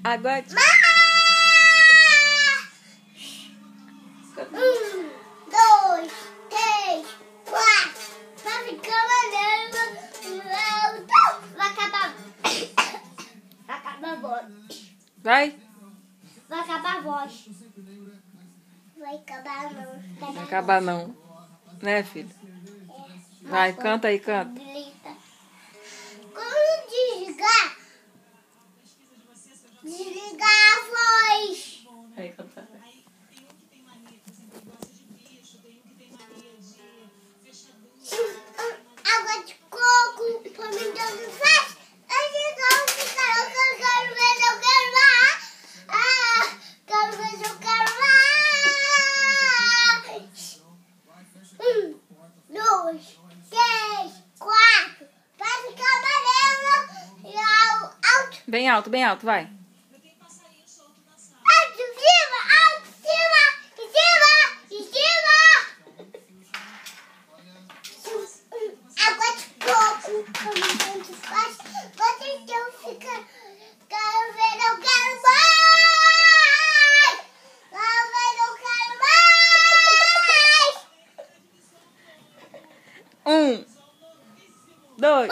Água de... 1, 2, 3, 4. Vai ficar maneiro. Vai acabar. Vai acabar a voz. Vai? Vai acabar a voz. Vai acabar não. Vai acabar não. Né, filho? Vai, canta aí, canta. Grita. Como desligar? Desligar a voz. Aí, canta. Água de coco, pra mim tanto faz. Eu quero ver, eu quero mais. Ah, quero ver, eu quero mais. 1, 2, 3, 4. Vai ficar amarelo e alto. Bem alto, vai. Alto em cima, alto em cima, em cima, em cima. Água de coco, como tanto faz. Você então fica. Quero ver, eu quero mais. Quero ver, eu quero mais. 1, 2.